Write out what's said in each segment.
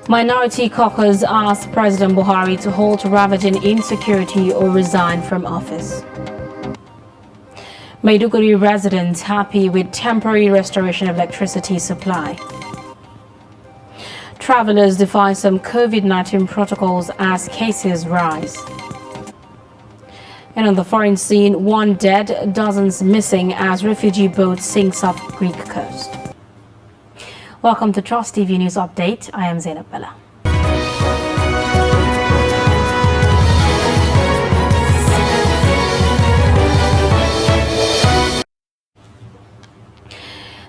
Minority caucus asked President Buhari to halt ravaging insecurity or resign from office. Maiduguri residents happy with temporary restoration of electricity supply. Travelers defy some COVID-19 protocols as cases rise. And on the foreign scene, 1 dead, dozens missing as refugee boat sinks off Greek coast. Welcome to Trust TV News Update. I am Zainab Bella.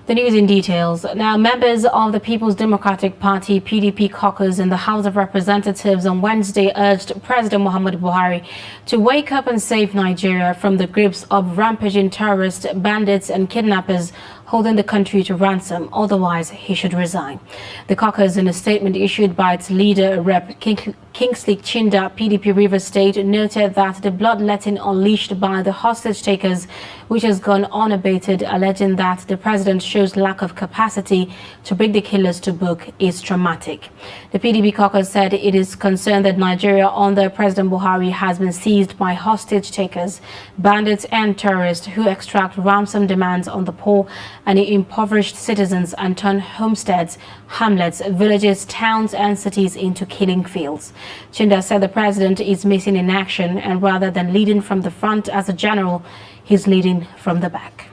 The news in details. Now, members of the People's Democratic Party (PDP) caucus in the House of Representatives on Wednesday urged President Muhammadu Buhari to wake up and save Nigeria from the grips of rampaging terrorists, bandits and kidnappers holding the country to ransom. Otherwise, he should resign. The caucus, in a statement issued by its leader, Rep. Kingsley Chinda, PDP Rivers State, noted that the bloodletting unleashed by the hostage takers, which has gone unabated, alleging that the president shows lack of capacity to bring the killers to book, is traumatic. The PDP caucus said it is concerned that Nigeria under President Buhari has been seized by hostage takers, bandits and terrorists who extract ransom demands on the poor and impoverished citizens and turn homesteads, hamlets, villages, towns and cities into killing fields. Chinda said the president is missing in action, and rather than leading from the front as a general, he's leading from the back.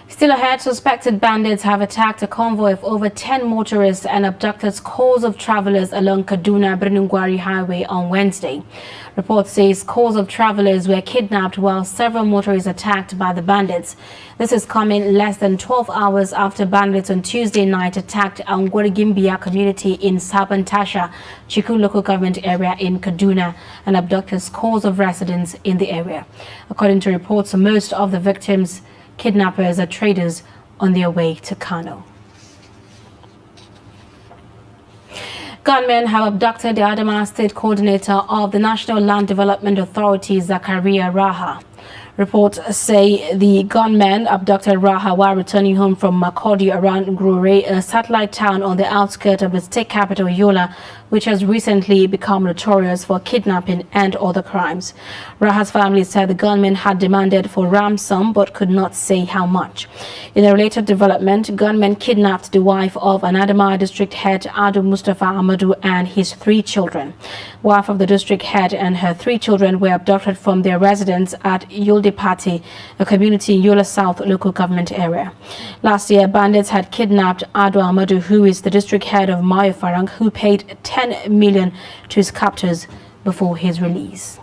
Still ahead, suspected bandits have attacked a convoy of over 10 motorists and abducted scores of travelers along Kaduna-Birnin-Gwari Highway on Wednesday. Report says scores of travelers were kidnapped while several motorists attacked by the bandits. This is coming less than 12 hours after bandits on Tuesday night attacked Angwari-Gimbia community in Sabantasha, Chiku local government area in Kaduna, and abducted scores of residents in the area. According to reports, most of the victims kidnappers are traders on their way to Kano. Gunmen have abducted the Adamawa State Coordinator of the National Land Development Authority, Zakaria Raha. Reports say the gunmen abducted Raha while returning home from Makurdi around Grure, a satellite town on the outskirts of the state capital, Yola, which has recently become notorious for kidnapping and other crimes. Raha's family said the gunmen had demanded for ransom but could not say how much. In a related development, gunmen kidnapped the wife of an Adamawa district head, Adu Mustafa Amadu, and his 3 children. Wife of the district head and her 3 children were abducted from their residence at Yoldepati, a community in Yola South local government area. Last year, bandits had kidnapped Adu Amadu, who is the district head of Mayo Farang, who paid 10 million to his captors before his release.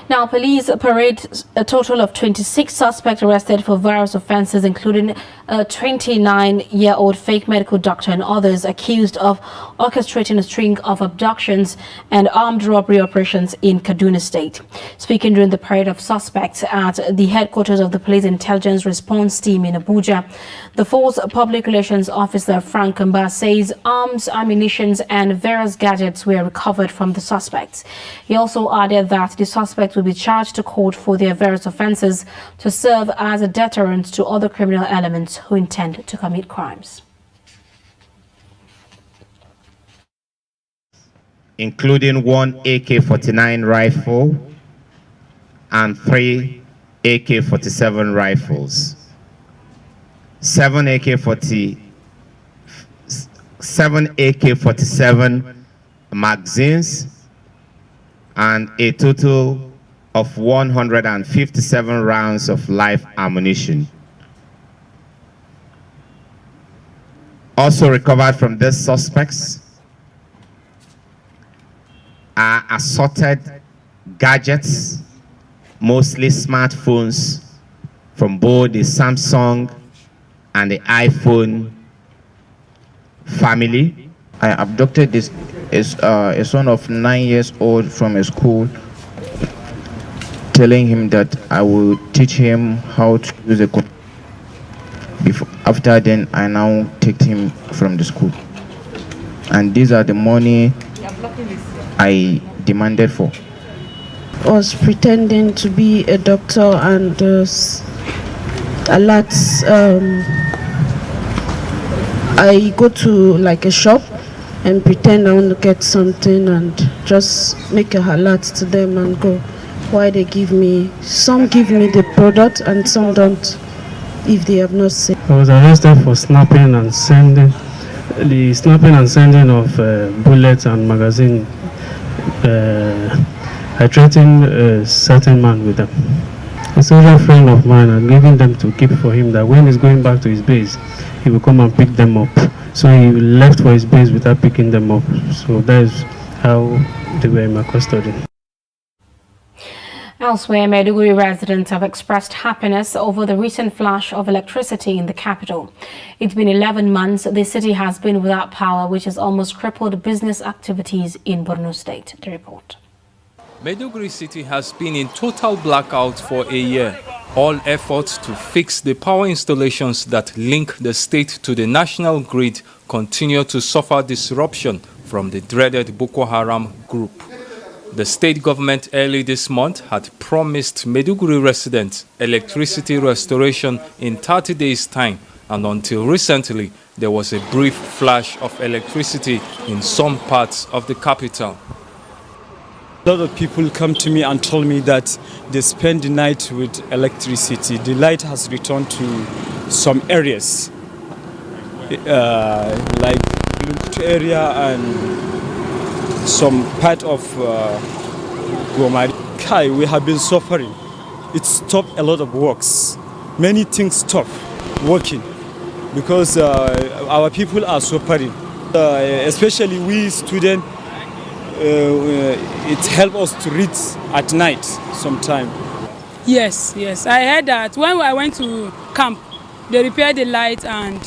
Now, police parade a total of 26 suspects arrested for various offences, including a 29-year-old fake medical doctor and others accused of orchestrating a string of abductions and armed robbery operations in Kaduna State. Speaking during the parade of suspects at the headquarters of the Police Intelligence Response Team in Abuja, the force public relations officer Frank Mba says arms, ammunition and various gadgets were recovered from the suspects. He also added that the suspects will be charged to court for their various offences to serve as a deterrent to other criminal elements who intend to commit crimes. Including 1 AK-49 rifle and 3 AK-47 rifles, 7 AK-47 magazines, and a total of 157 rounds of live ammunition. Also recovered from these suspects are assorted gadgets, mostly smartphones from both the Samsung and the iPhone family. I abducted a son of 9 years old from a school, telling him that I will teach him how to use a computer. After then, I now take him from the school. And these are the money I demanded for. was pretending to be a doctor and alert. I go to like a shop and pretend I want to get something and just make a alert to them and go. Why they give me, some give me the product and some don't if they have not seen. I was arrested for snapping and sending of bullets and magazine. I threatened a certain man with them. A social friend of mine and giving them to keep for him that when he's going back to his base, he will come and pick them up. So he left for his base without picking them up. So that is how they were in my custody. Elsewhere, Maiduguri residents have expressed happiness over the recent flash of electricity in the capital. It's been 11 months the city has been without power, which has almost crippled business activities in Borno State. The report. Maiduguri city has been in total blackout for a year. All efforts to fix the power installations that link the state to the national grid continue to suffer disruption from the dreaded Boko Haram group. The state government early this month had promised Maiduguri residents electricity restoration in 30 days' time, and until recently, there was a brief flash of electricity in some parts of the capital. A lot of people come to me and told me that they spend the night with electricity. The light has returned to some areas, like Lunkutu area and some part of Gomari. We have been suffering. It stopped a lot of works. Many things stopped working because our people are suffering. Especially we students, it helps us to read at night sometime. Yes. I heard that when I went to camp, they repaired the light and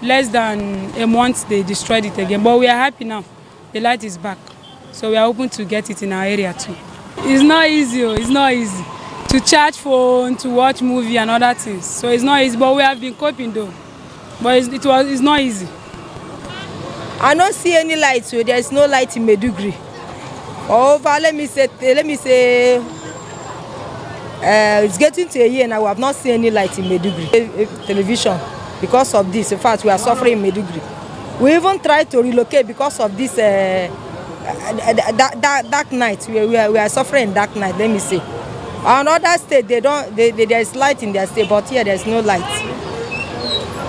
less than a month they destroyed it again. But we are happy now. The light is back. So we are hoping to get it in our area too. It's not easy. It's not easy to charge phone, to watch movie and other things. So it's not easy, but we have been coping though. But it's not easy. I don't see any light, so there is no light in Maiduguri. Over, let me say, it's getting to a year now. We have not seen any light in Maiduguri. Television, because of this. In fact, we are suffering in Maiduguri. We even tried to relocate because of this. Dark night. We are suffering dark night. Let me say, another state there is light in their state, but here there is no light.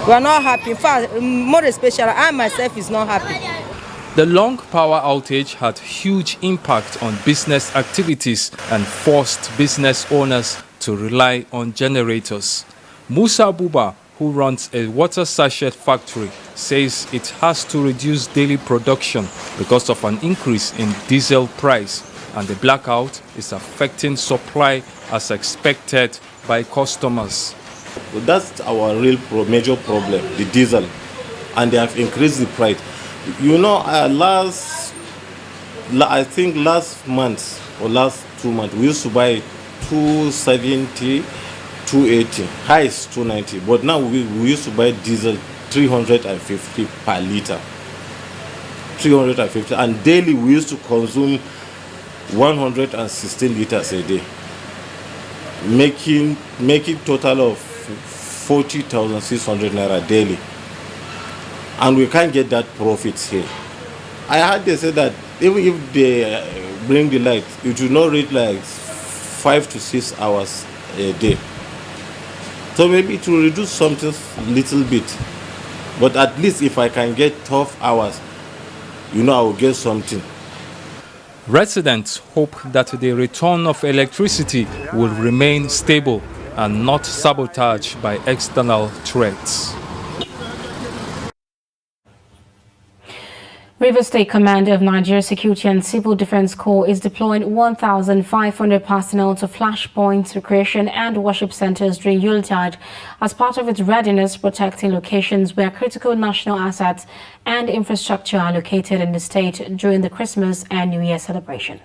We are not happy. In fact, more especially I myself is not happy. The long power outage had huge impact on business activities and forced business owners to rely on generators. Musa Buba, who runs a water sachet factory, says it has to reduce daily production because of an increase in diesel price, and the blackout is affecting supply as expected by customers. That's our real major problem, the diesel, and they have increased the price. You know, I think last month or last 2 months, we used to buy 270, 280, highest 290, but now we used to buy diesel 350 per liter. 350, and daily we used to consume 116 liters a day, making total of 40,600 naira daily. And we can't get that profit here. I heard they say that even if they bring the light, it will not reach like 5 to 6 hours a day. So maybe it will reduce something little bit. But at least if I can get 12 hours, I will get something. Residents hope that the return of electricity will remain stable and not sabotaged by external threats. Rivers State Commander of Nigeria Security and Civil Defense Corps is deploying 1,500 personnel to flashpoints, recreation and worship centers during Yuletide as part of its readiness protecting locations where critical national assets and infrastructure are located in the state during the Christmas and New Year celebration.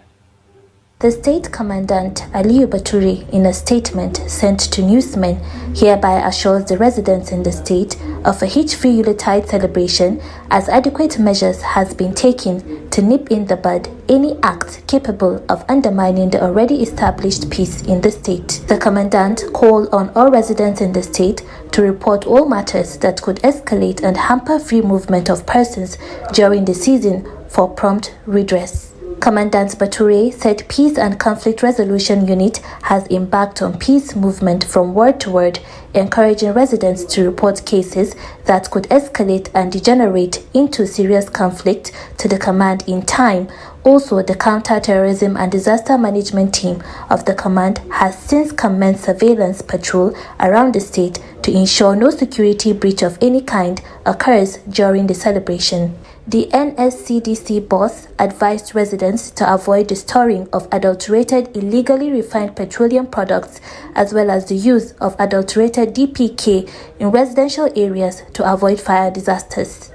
The state commandant, Aliyu Baturi, in a statement sent to newsmen, hereby assures the residents in the state of a hitch-free Yuletide celebration as adequate measures has been taken to nip in the bud any act capable of undermining the already established peace in the state. The commandant called on all residents in the state to report all matters that could escalate and hamper free movement of persons during the season for prompt redress. Commandant Bature said Peace and Conflict Resolution Unit has embarked on peace movement from word to word, encouraging residents to report cases that could escalate and degenerate into serious conflict to the command in time. Also, the Counter-Terrorism and Disaster Management Team of the command has since commenced surveillance patrol around the state to ensure no security breach of any kind occurs during the celebration. The NSCDC boss advised residents to avoid the storing of adulterated, illegally refined petroleum products as well as the use of adulterated DPK in residential areas to avoid fire disasters.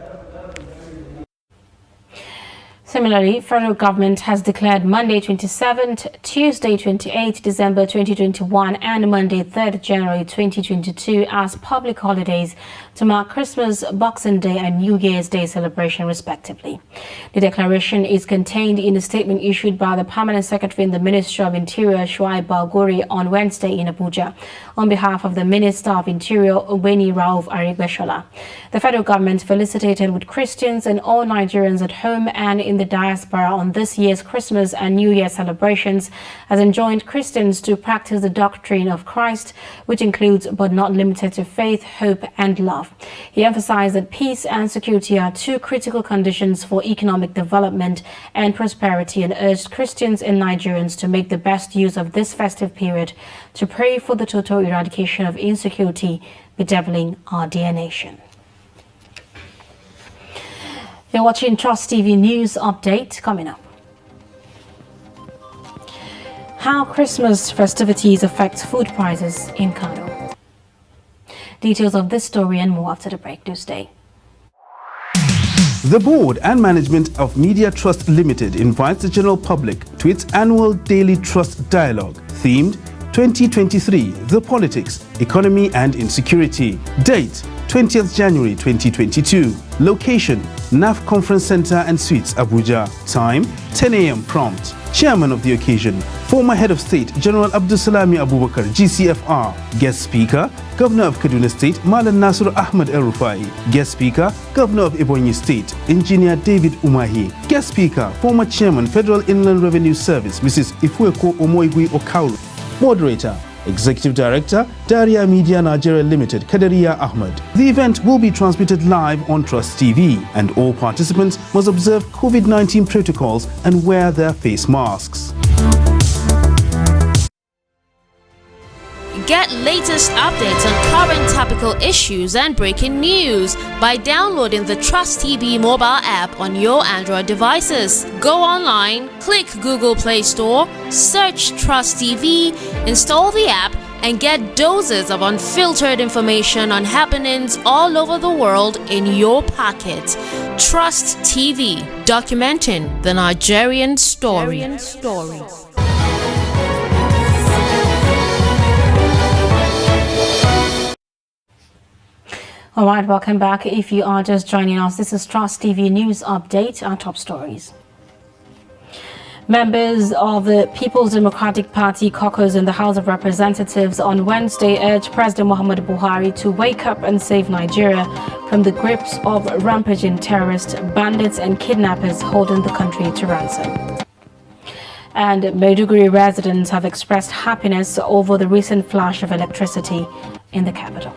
Similarly, federal government has declared Monday 27th, Tuesday 28th December 2021 and Monday 3rd January 2022 as public holidays to mark Christmas, Boxing Day and New Year's Day celebration respectively. The declaration is contained in a statement issued by the Permanent Secretary in the Ministry of Interior, Shuaib Balgori, on Wednesday in Abuja on behalf of the Minister of Interior, Obeni Rauf Arigbeshola. The federal government felicitated with Christians and all Nigerians at home and in the diaspora on this year's Christmas and New Year celebrations, has enjoined Christians to practice the doctrine of Christ, which includes but not limited to faith, hope and love. He emphasized that peace and security are two critical conditions for economic development and prosperity and urged Christians and Nigerians to make the best use of this festive period to pray for the total eradication of insecurity bedeviling our dear nation. You're watching Trust TV News Update. Coming up, how Christmas festivities affect food prices in Kano. Details of this story and more after the break. Do stay. The board and management of Media Trust Limited invites the general public to its annual Daily Trust Dialogue, themed 2023, The Politics, Economy and Insecurity. Date, 20th January 2022. Location, NAF Conference Center and Suites, Abuja. Time, 10 a.m. prompt. Chairman of the occasion, former Head of State, General Abdulsalami Abubakar, GCFR. Guest Speaker, Governor of Kaduna State, Malan Nasir Ahmed El-Rufai. Guest Speaker, Governor of Ebonyi State, Engineer David Umahi. Guest Speaker, former Chairman, Federal Inland Revenue Service, Mrs. Ifueko Omoigui Okauru. Moderator, Executive Director, Daria Media Nigeria Limited, Kadaria Ahmed. The event will be transmitted live on Trust TV, and all participants must observe COVID-19 protocols and wear their face masks. Get latest updates on current topical issues and breaking news by downloading the Trust TV mobile app on your Android devices. Go online, click Google Play Store, search Trust TV, install the app, and get doses of unfiltered information on happenings all over the world in your pocket. Trust TV, documenting the Nigerian story. All right, welcome back. If you are just joining us, this is Trust TV News Update. Our top stories. Members of the People's Democratic Party caucus in the House of Representatives on Wednesday urged President Muhammadu Buhari to wake up and save Nigeria from the grips of rampaging terrorists, bandits and kidnappers holding the country to ransom. And Maiduguri residents have expressed happiness over the recent flash of electricity in the capital.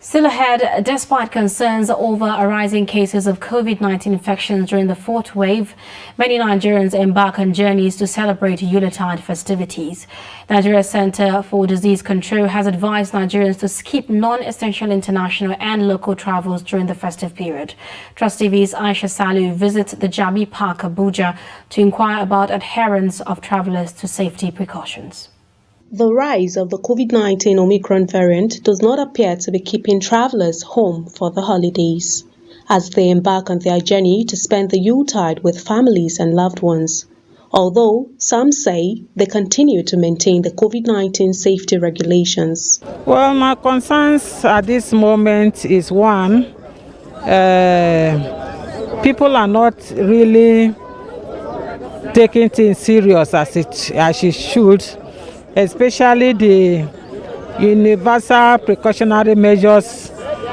Still ahead, despite concerns over arising cases of COVID-19 infections during the fourth wave, many Nigerians embark on journeys to celebrate Yuletide festivities. Nigeria Center for Disease Control has advised Nigerians to skip non-essential international and local travels during the festive period. Trust TV's Aisha Salu visits the Jabi Park, Abuja, to inquire about adherence of travelers to safety precautions. The rise of the COVID-19 Omicron variant does not appear to be keeping travelers home for the holidays. as they embark on their journey to spend the Yuletide with families and loved ones. Although some say they continue to maintain the COVID-19 safety regulations. Well, my concerns at this moment is one, people are not really taking things serious as it should, especially the universal precautionary measures,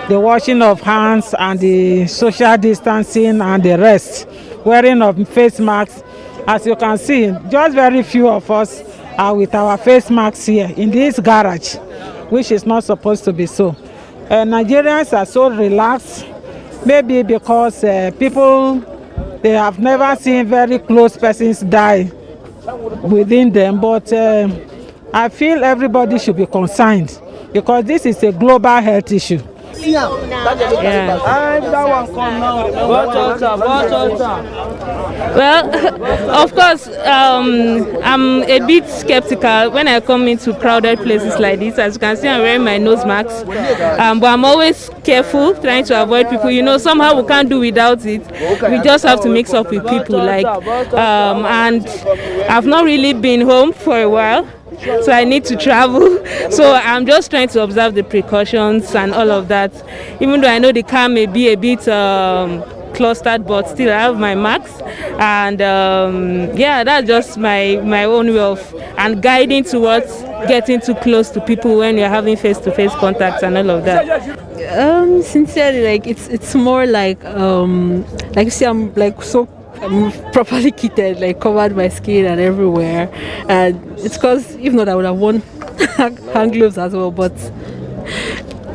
the washing of hands and the social distancing and the rest, wearing of face masks. As you can see, just very few of us are with our face masks here in this garage, which is not supposed to be so. Nigerians are so relaxed, maybe because people, they have never seen very close persons die within them, but I feel everybody should be concerned because this is a global health issue. Well, of course, I'm a bit skeptical when I come into crowded places like this. As you can see, I'm wearing my nose mask, but I'm always careful, trying to avoid people. You know, somehow we can't do without it. We just have to mix up with people. And I've not really been home for a while, so I need to travel. So I'm just trying to observe the precautions and all of that. Even though I know the car may be a bit clustered, but still I have my mask. And yeah, that's just my own way of and guiding towards getting too close to people when you're having face-to-face contacts and all of that. Sincerely, like it's more like you see, I'm properly kitted, like covered my skin and everywhere, and it's because if not I would have worn hand gloves as well, but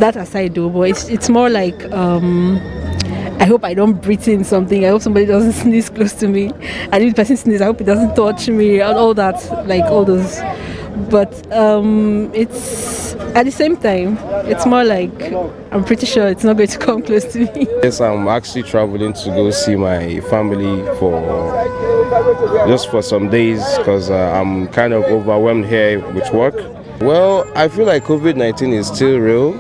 that aside though, but it's more like I hope I don't breathe in something. I hope somebody doesn't sneeze close to me, and if the person sneezes, I hope it doesn't touch me and all that, like all those. But it's at the same time, it's more like I'm pretty sure it's not going to come close to me. Yes, I'm actually traveling to go see my family for some days because I'm kind of overwhelmed here with work. Well, I feel like COVID-19 is still real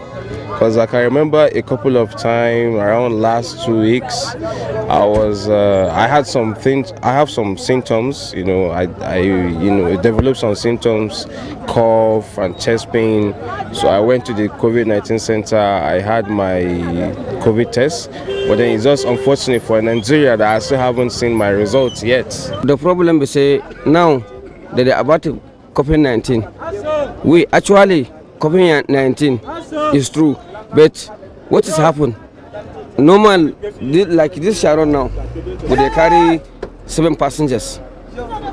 because I can remember a couple of times around last 2 weeks, I have some symptoms, I developed some symptoms, cough and chest pain. So I went to the COVID-19 center. I had my COVID test, but then it's just unfortunate for Nigeria that I still haven't seen my results yet. The problem is now that they're about COVID-19. We actually COVID-19 is true, but what has happened? Normal, like this Sharon now, they carry 7 passengers,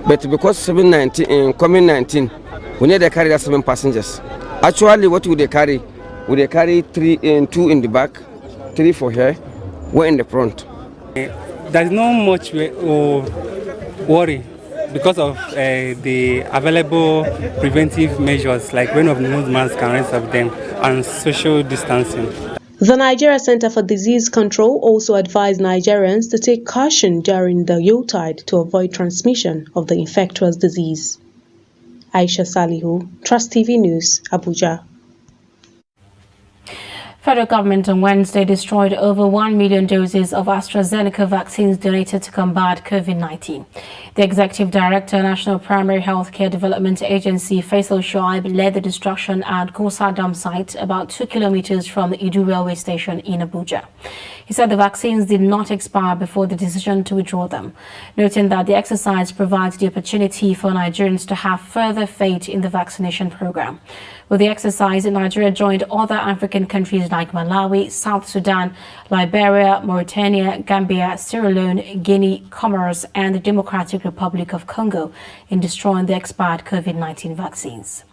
but because COVID-19, we need to carry that 7 passengers. Actually, what would they carry? Would they carry 2 in the back, 3 for here, 1 in the front? There's not much worry because of the available preventive measures like wearing of nose masks and rest of them, and social distancing. The Nigeria Center for Disease Control also advised Nigerians to take caution during the Yuletide to avoid transmission of the infectious disease. Aisha Salihu, Trust TV News, Abuja. Federal government on Wednesday destroyed over 1 million doses of AstraZeneca vaccines donated to combat COVID-19. The Executive Director, National Primary Healthcare Development Agency, Faisal Shoaib, led the destruction at Gosa Dam site, about 2 kilometers from the Idu railway station in Abuja. He said the vaccines did not expire before the decision to withdraw them, noting that the exercise provides the opportunity for Nigerians to have further faith in the vaccination program. With the exercise, Nigeria joined other African countries like Malawi, South Sudan, Liberia, Mauritania, Gambia, Sierra Leone, Guinea, Comoros, and the Democratic Republic of Congo in destroying the expired COVID-19 vaccines.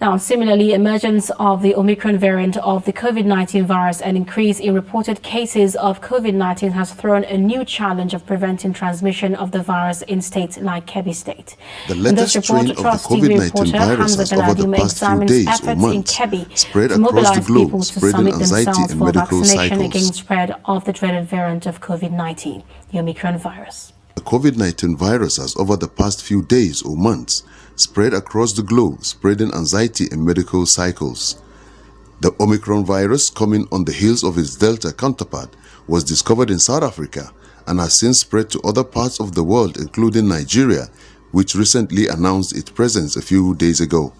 Now, similarly, emergence of the Omicron variant of the COVID-19 virus and increase in reported cases of COVID-19 has thrown a new challenge of preventing transmission of the virus in states like Kebbi State. The latest strain of the COVID-19 virus has over the past few days or months spread across the globe, spreading anxiety in medical cycles. Against spread of the dreaded variant of COVID-19, the Omicron virus. The COVID-19 virus has over the past few days or months spread across the globe, spreading anxiety in medical cycles. The Omicron virus, coming on the heels of its Delta counterpart, was discovered in South Africa and has since spread to other parts of the world, including Nigeria, which recently announced its presence a few days ago.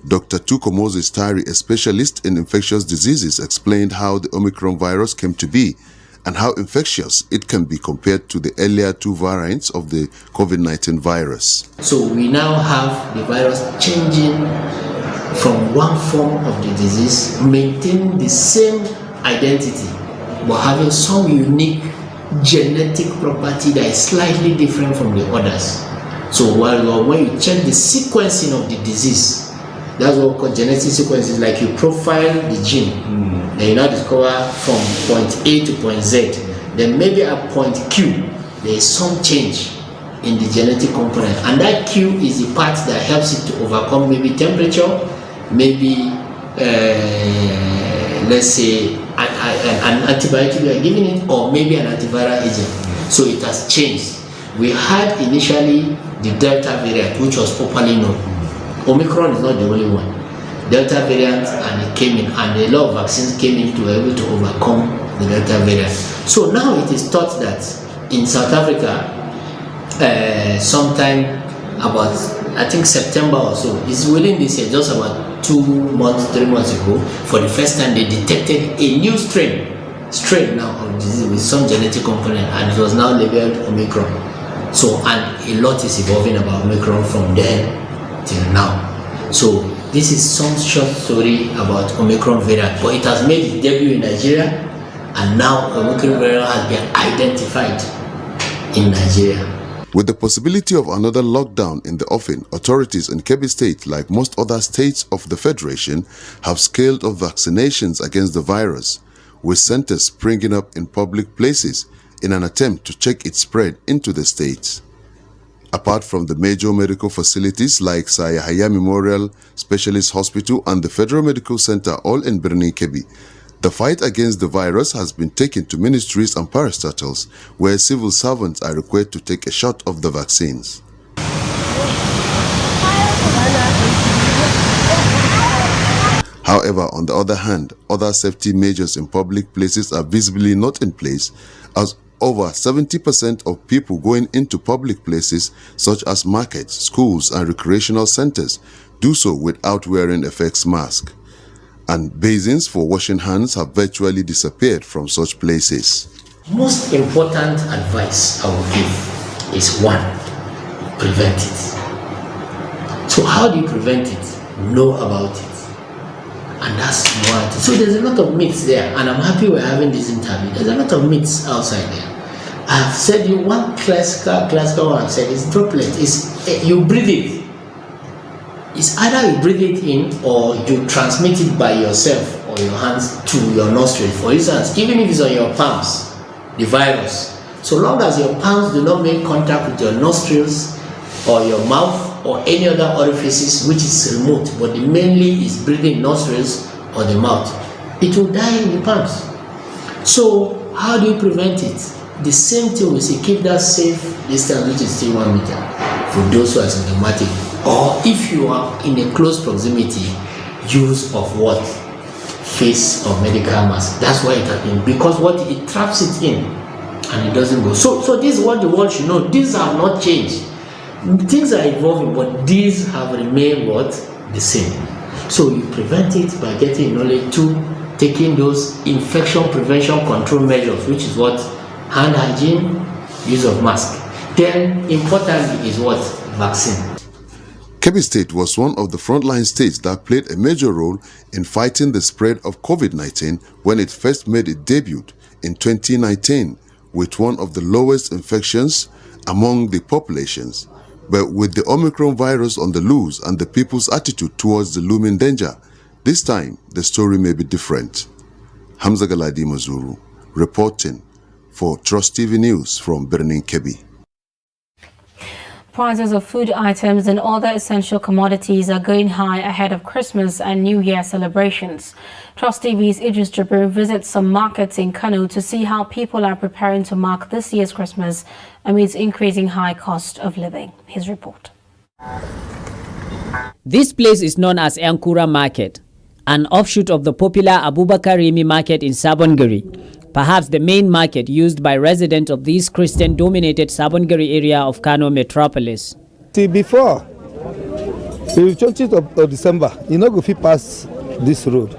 Dr. Tuko Moses Tari, a specialist in infectious diseases, explained how the Omicron virus came to be and how infectious it can be compared to the earlier two variants of the COVID-19 virus. So we now have the virus changing from one form of the disease, maintaining the same identity, but having some unique genetic property that is slightly different from the others. So when you check the sequencing of the disease, that's what we call genetic sequences, like you profile the gene, then you now discover from point A to point Z, then maybe at point Q, there is some change in the genetic component, and that Q is the part that helps it to overcome maybe temperature, maybe let's say an antibiotic we are giving it, or maybe an antiviral agent. So it has changed. We had initially the Delta variant, which was properly known. Omicron is not the only one. Delta variant, and it came in, and a lot of vaccines came in to be able to overcome the Delta variant. So now it is thought that in South Africa, sometime about, I think September or so, is within this year, just about 2 months, 3 months ago, for the first time they detected a new strain now of disease with some genetic component, and it was now labeled Omicron. So, and a lot is evolving about Omicron from there till now. So this is some short story about Omicron variant, but it has made its debut in Nigeria, and now Omicron variant has been identified in Nigeria. With the possibility of another lockdown in the offing, authorities in Kebbi State, like most other states of the Federation, have scaled up vaccinations against the virus, with centers springing up in public places in an attempt to check its spread into the states. Apart from the major medical facilities like Sir Yahya Memorial Specialist Hospital and the Federal Medical Center, all in Birnin Kebbi, the fight against the virus has been taken to ministries and parastatals, where civil servants are required to take a shot of the vaccines. However, on the other hand, other safety measures in public places are visibly not in place, as over 70% of people going into public places such as markets, schools and recreational centers do so without wearing a face mask. And basins for washing hands have virtually disappeared from such places. Most important advice I will give is one, prevent it. So how do you prevent it? Know about it. And that's one. So there's a lot of myths there, and I'm happy we're having this interview. There's a lot of myths outside there. I've said you one classical one I've said is droplet. It's you breathe it. It's either you breathe it in or you transmit it by yourself or your hands to your nostril. For instance, even if it's on your palms, the virus, so long as your palms do not make contact with your nostrils or your mouth or any other orifices which is remote, but the mainly is breathing nostrils or the mouth, it will die in the palms. So how do you prevent it? The same thing we say, keep that safe distance, which is still 1 meter for those who are symptomatic. Or if you are in a close proximity, use of what? Face or medical mask. That's why it has been, because what it traps it in and it doesn't go. So this is what the world should know. These have not changed. Things are evolving, but these have remained what? The same. So you prevent it by getting knowledge to taking those infection prevention control measures, which is what? Hand hygiene, use of mask. Then importantly is what? Vaccine. Kebbi State was one of the frontline states that played a major role in fighting the spread of COVID-19 when it first made its debut in 2019 with one of the lowest infections among the populations. But with the Omicron virus on the loose and the people's attitude towards the looming danger, this time the story may be different. Hamza Galadi Mazuru, reporting for Trust TV News from Birnin Kebbi. Prices of food items and other essential commodities are going high ahead of Christmas and New Year celebrations. Trust TV's Idris Jabir visits some markets in Kano to see how people are preparing to mark this year's Christmas amidst increasing high cost of living. His report. This place is known as Yankura Market, an offshoot of the popular Abubakar Rimi Market in Sabongari, perhaps the main market used by residents of this Christian-dominated Sabongari area of Kano metropolis. See, before, the 20th of December, you know, go fit pass this road.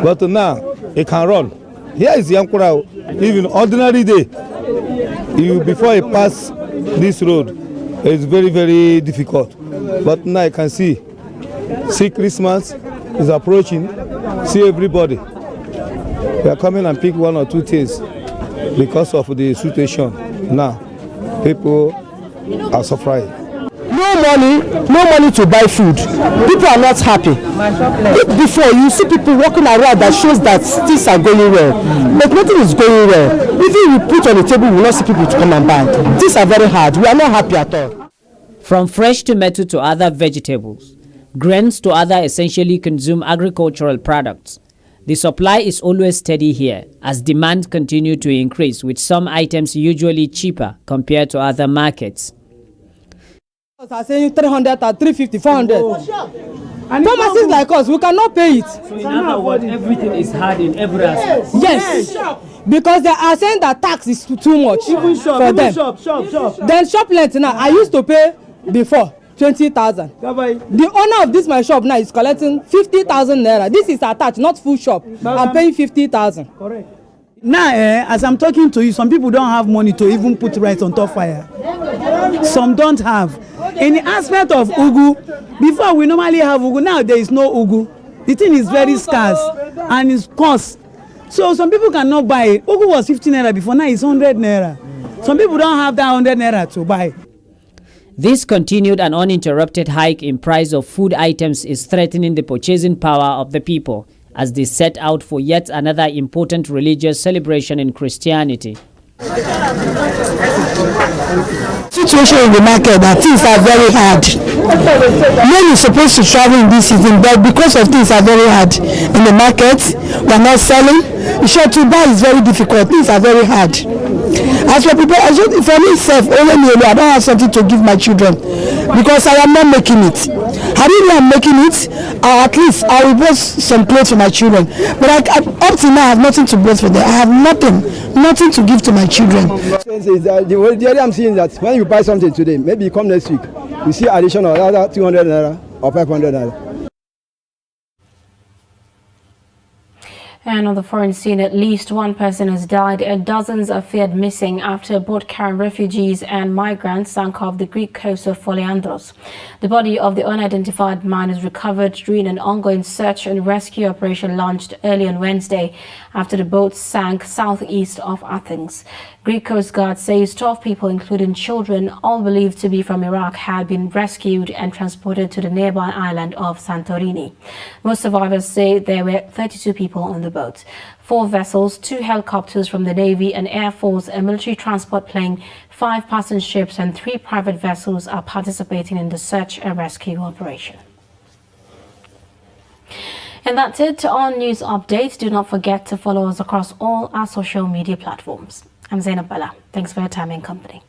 But now, it can run. Here is Yankura, even ordinary day, before you pass this road, it's very, very difficult. But now you can see Christmas is approaching, see everybody. We are coming and pick one or two things because of the situation. Now, people are suffering. No money to buy food. People are not happy. Before, you see people walking around that shows that things are going well, but nothing is going well. Even you put on the table, we will not see people to come and buy. Things are very hard. We are not happy at all. From fresh tomato to other vegetables, grains to other essentially consumed agricultural products, the supply is always steady here as demand continues to increase, with some items usually cheaper compared to other markets. Are saying 300 or 350, 400. Pharmacies like us, we cannot pay it. So in other words, everything is hard in every aspect. Yes, because they are saying that tax is too much even shop, for even them. Shop. Then shop rent now, I used to pay before 20,000. The owner of this my shop now is collecting 50,000 naira. This is attached, not full shop. I'm paying 50,000. Correct. Now, as I'm talking to you, some people don't have money to even put rice on top fire. Some don't have. In the aspect of ugu, before we normally have ugu, now there is no ugu. The thing is very scarce and it's cost. So some people cannot buy it. Ugu was 15 naira before, now it's 100 naira. Some people don't have that 100 naira to buy. This continued and uninterrupted hike in price of food items is threatening the purchasing power of the people as they set out for yet another important religious celebration in Christianity. Situation in the market, that things are very hard. Men is supposed to travel in this season, but because of things are very hard in the market, we are not selling. Sure, to buy is very difficult. Things are very hard. As for people, for myself, only me, I don't have something to give my children because I am not making it. I really am making it, or at least I will buy some clothes for my children. But up to now, I have nothing to buy for them. I have nothing to give to my children. The area I'm seeing that when you buy something today, maybe you come next week, you see addition of another 200 naira or 500 naira. And on the foreign scene, at least one person has died and dozens are feared missing after a boat carrying refugees and migrants sank off the Greek coast of Foleandros. The body of the unidentified man is recovered during an ongoing search and rescue operation launched early on Wednesday after the boat sank southeast of Athens. Greek Coast Guard says 12 people, including children, all believed to be from Iraq, had been rescued and transported to the nearby island of Santorini. Most survivors say there were 32 people on the boat. 4 vessels, 2 helicopters from the Navy and Air Force, a military transport plane, 5 passenger ships and 3 private vessels are participating in the search and rescue operation. And that's it on News Updates. Do not forget to follow us across all our social media platforms. I'm Zainab Bala. Thanks for your time and company.